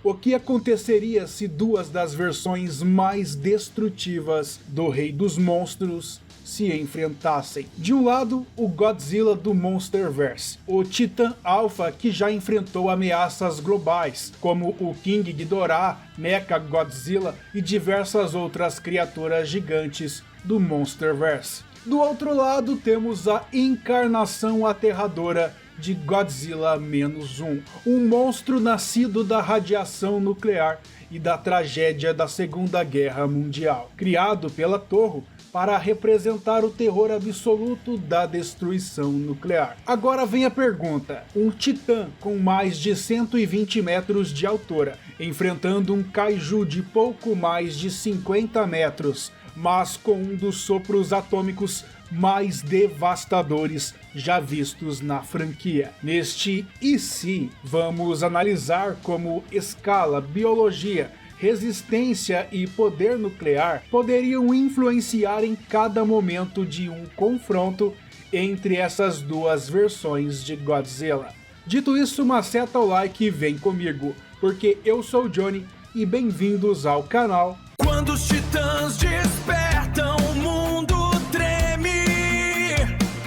O que aconteceria se duas das versões mais destrutivas do Rei dos Monstros se enfrentassem? De um lado, o Godzilla do Monsterverse, o Titã Alpha, que já enfrentou ameaças globais, como o King Ghidorah, Mechagodzilla e diversas outras criaturas gigantes do Monsterverse. Do outro lado, temos a encarnação aterradora de Godzilla-1, um monstro nascido da radiação nuclear e da tragédia da Segunda Guerra Mundial, criado pela Toho para representar o terror absoluto da destruição nuclear. Agora vem a pergunta: um titã com mais de 120 metros de altura, enfrentando um kaiju de pouco mais de 50 metros, mas com um dos sopros atômicos mais devastadores já vistos na franquia. Neste E se, vamos analisar como escala, biologia, resistência e poder nuclear poderiam influenciar em cada momento de um confronto entre essas duas versões de Godzilla. Dito isso, maceta o like e vem comigo, porque eu sou o Johnny e bem-vindos ao canal. Quando os titãs despertam, o mundo treme.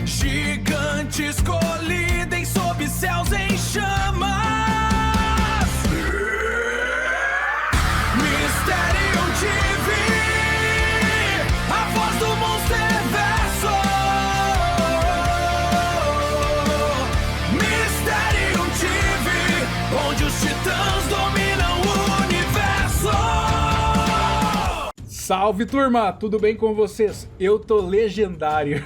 Gigantes colidem sob céus em chamas. Mysterium TV, a voz do Monsterverso. Mysterium TV, onde os titãs dominam o universo. Salve turma, tudo bem com vocês? Eu tô legendário.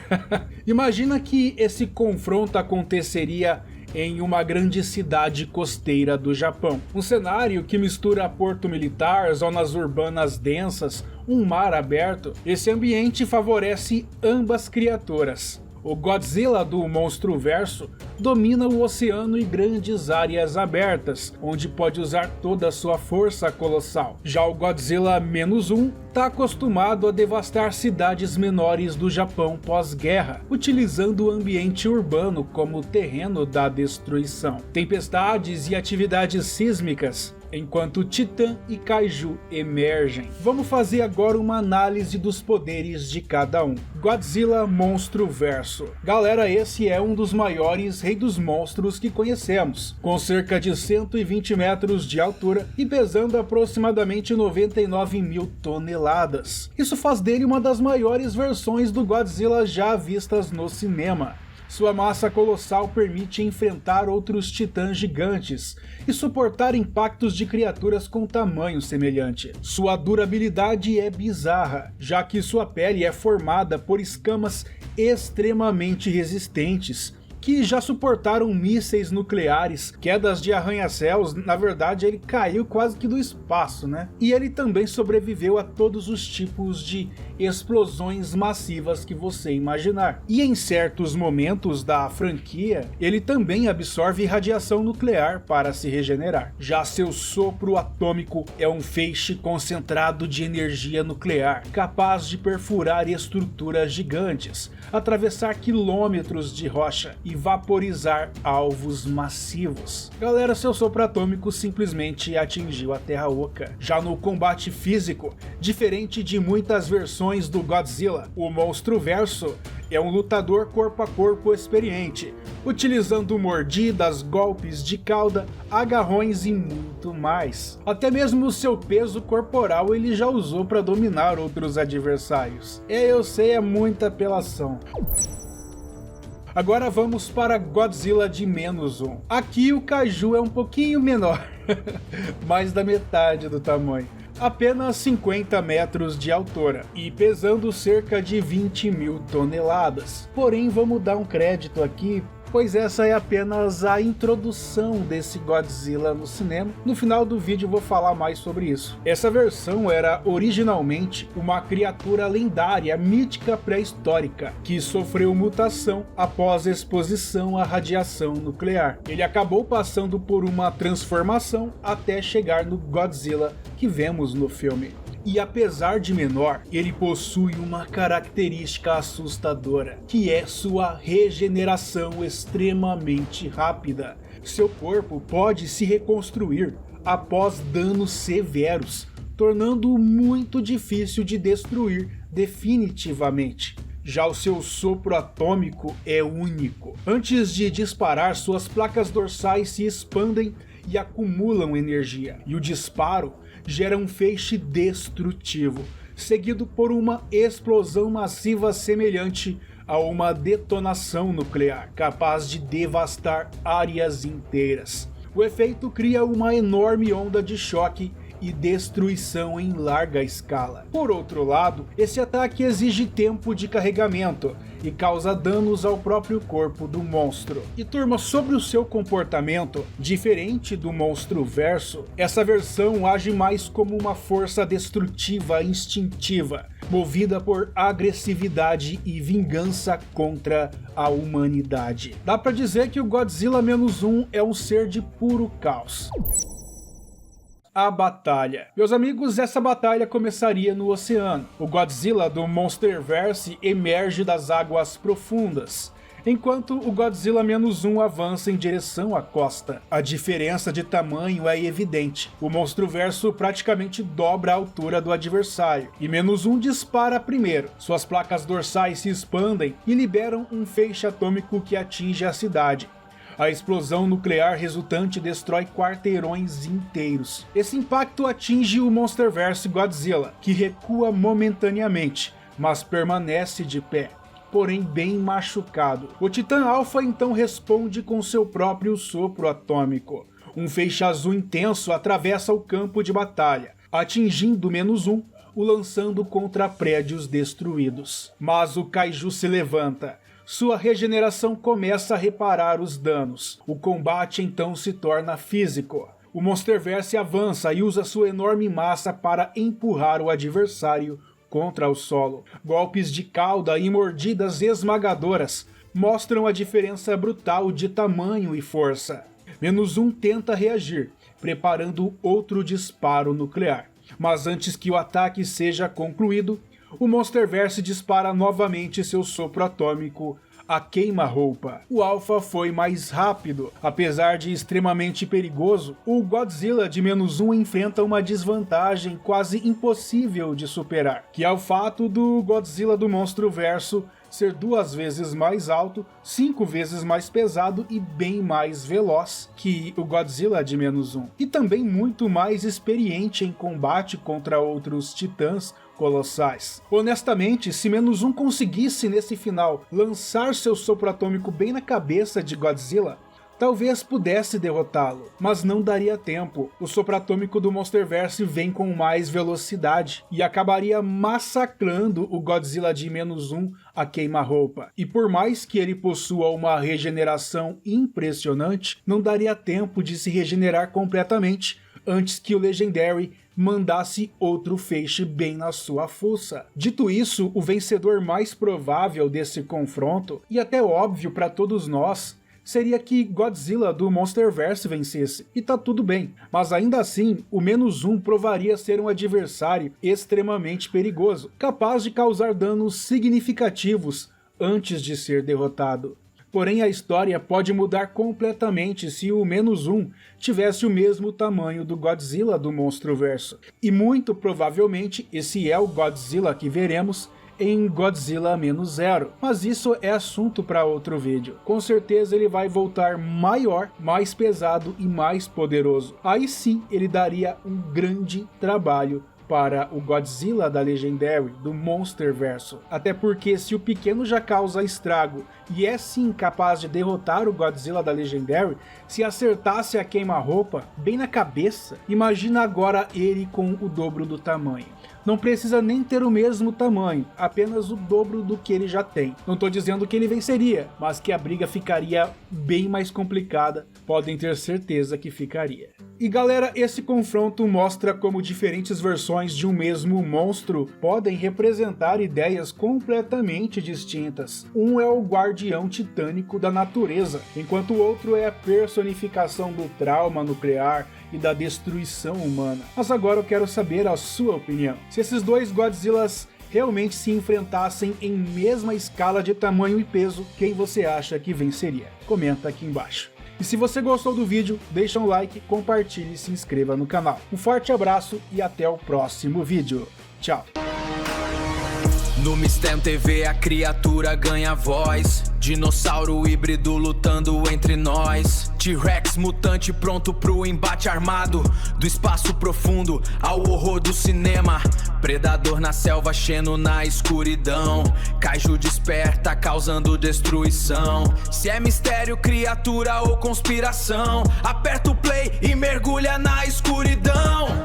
Imagina que esse confronto aconteceria em uma grande cidade costeira do Japão. Um cenário que mistura porto militar, zonas urbanas densas, um mar aberto. Esse ambiente favorece ambas criaturas. O Godzilla do Monstruverso domina o oceano e grandes áreas abertas, onde pode usar toda a sua força colossal. Já o Godzilla-1 está acostumado a devastar cidades menores do Japão pós-guerra, utilizando o ambiente urbano como terreno da destruição. Tempestades e atividades sísmicas, enquanto Titã e Kaiju emergem. Vamos fazer agora uma análise dos poderes de cada um. Godzilla Monstruverso. Galera, esse é um dos maiores Rei dos Monstros que conhecemos, com cerca de 120 metros de altura e pesando aproximadamente 99 mil toneladas. Isso faz dele uma das maiores versões do Godzilla já vistas no cinema. Sua massa colossal permite enfrentar outros titãs gigantes e suportar impactos de criaturas com tamanho semelhante. Sua durabilidade é bizarra, já que sua pele é formada por escamas extremamente resistentes, que já suportaram mísseis nucleares, quedas de arranha-céus. Na verdade ele caiu quase que do espaço, né? E ele também sobreviveu a todos os tipos de explosões massivas que você imaginar. E em certos momentos da franquia, ele também absorve radiação nuclear para se regenerar. Já seu sopro atômico é um feixe concentrado de energia nuclear, capaz de perfurar estruturas gigantes, atravessar quilômetros de rocha e vaporizar alvos massivos. Galera, seu sopro atômico simplesmente atingiu a Terra Oca. Já no combate físico, diferente de muitas versões do Godzilla, o Monstruverso é um lutador corpo a corpo experiente, utilizando mordidas, golpes de cauda, agarrões e muito mais. Até mesmo o seu peso corporal ele já usou para dominar outros adversários. Eu sei, é muita apelação. Agora vamos para Godzilla de -1. Aqui o Kaiju é um pouquinho menor, mais da metade do tamanho. Apenas 50 metros de altura e pesando cerca de 20 mil toneladas. Porém, vamos dar um crédito aqui, pois essa é apenas a introdução desse Godzilla no cinema. No final do vídeo eu vou falar mais sobre isso. Essa versão era originalmente uma criatura lendária, mítica pré-histórica, que sofreu mutação após exposição à radiação nuclear. Ele acabou passando por uma transformação até chegar no Godzilla que vemos no filme. E apesar de menor, ele possui uma característica assustadora, que é sua regeneração extremamente rápida. Seu corpo pode se reconstruir após danos severos, tornando-o muito difícil de destruir definitivamente. Já o seu sopro atômico é único. Antes de disparar, suas placas dorsais se expandem e acumulam energia, e o disparo gera um feixe destrutivo, seguido por uma explosão massiva semelhante a uma detonação nuclear, capaz de devastar áreas inteiras. O efeito cria uma enorme onda de choque e destruição em larga escala. Por outro lado, esse ataque exige tempo de carregamento e causa danos ao próprio corpo do monstro. E turma, sobre o seu comportamento, diferente do monstro verso, essa versão age mais como uma força destrutiva instintiva, movida por agressividade e vingança contra a humanidade. Dá pra dizer que o Godzilla-1 é um ser de puro caos. A batalha. Meus amigos, essa batalha começaria no oceano. O Godzilla do Monsterverse emerge das águas profundas, enquanto o Godzilla-1 avança em direção à costa. A diferença de tamanho é evidente. O Monsterverso praticamente dobra a altura do adversário, e -1 dispara primeiro. Suas placas dorsais se expandem e liberam um feixe atômico que atinge a cidade. A explosão nuclear resultante destrói quarteirões inteiros. Esse impacto atinge o Monsterverse Godzilla, que recua momentaneamente, mas permanece de pé, porém bem machucado. O Titã Alpha então responde com seu próprio sopro atômico. Um feixe azul intenso atravessa o campo de batalha, atingindo -1, o lançando contra prédios destruídos. Mas o Kaiju se levanta. Sua regeneração começa a reparar os danos. O combate então se torna físico. O Monsterverse avança e usa sua enorme massa para empurrar o adversário contra o solo. Golpes de cauda e mordidas esmagadoras mostram a diferença brutal de tamanho e força. -1 tenta reagir, preparando outro disparo nuclear. Mas antes que o ataque seja concluído, o Monsterverse dispara novamente seu sopro atômico, a queima-roupa. O Alpha foi mais rápido. Apesar de extremamente perigoso, o Godzilla de -1 enfrenta uma desvantagem quase impossível de superar, que é o fato do Godzilla do Monsterverso ser 2 vezes mais alto, 5 vezes mais pesado e bem mais veloz que o Godzilla de -1. E também muito mais experiente em combate contra outros titãs colossais. Honestamente, se -1 conseguisse nesse final lançar seu sopro atômico bem na cabeça de Godzilla, talvez pudesse derrotá-lo, mas não daria tempo. O sopro atômico do Monsterverse vem com mais velocidade e acabaria massacrando o Godzilla de -1 a queima-roupa. E por mais que ele possua uma regeneração impressionante, não daria tempo de se regenerar completamente antes que o Legendary mandasse outro feixe bem na sua fuça. Dito isso, o vencedor mais provável desse confronto, e até óbvio para todos nós, seria que Godzilla do Monsterverse vencesse, e tá tudo bem, mas ainda assim, o -1 provaria ser um adversário extremamente perigoso, capaz de causar danos significativos antes de ser derrotado. Porém, a história pode mudar completamente se o -1 tivesse o mesmo tamanho do Godzilla do Monsterverse, e muito provavelmente esse é o Godzilla que veremos em Godzilla -0, mas isso é assunto para outro vídeo. Com certeza ele vai voltar maior, mais pesado e mais poderoso. Aí sim ele daria um grande trabalho para o Godzilla da Legendary, do Monsterverse. Até porque se o pequeno já causa estrago e é sim capaz de derrotar o Godzilla da Legendary, se acertasse a queima-roupa bem na cabeça, imagina agora ele com o dobro do tamanho. Não precisa nem ter o mesmo tamanho, apenas o dobro do que ele já tem. Não estou dizendo que ele venceria, mas que a briga ficaria bem mais complicada, podem ter certeza que ficaria. E galera, esse confronto mostra como diferentes versões de um mesmo monstro podem representar ideias completamente distintas. Um é o guardião titânico da natureza, enquanto o outro é a personificação do trauma nuclear e da destruição humana. Mas agora eu quero saber a sua opinião. Se esses dois Godzillas realmente se enfrentassem em mesma escala de tamanho e peso, quem você acha que venceria? Comenta aqui embaixo. E se você gostou do vídeo, deixa um like, compartilhe e se inscreva no canal. Um forte abraço e até o próximo vídeo. Tchau! No Mistério TV a criatura ganha voz. Dinossauro híbrido lutando entre nós. T-Rex mutante pronto pro embate armado. Do espaço profundo ao horror do cinema. Predador na selva, Xeno na escuridão. Kaiju desperta causando destruição. Se é mistério, criatura ou conspiração, aperta o play e mergulha na escuridão.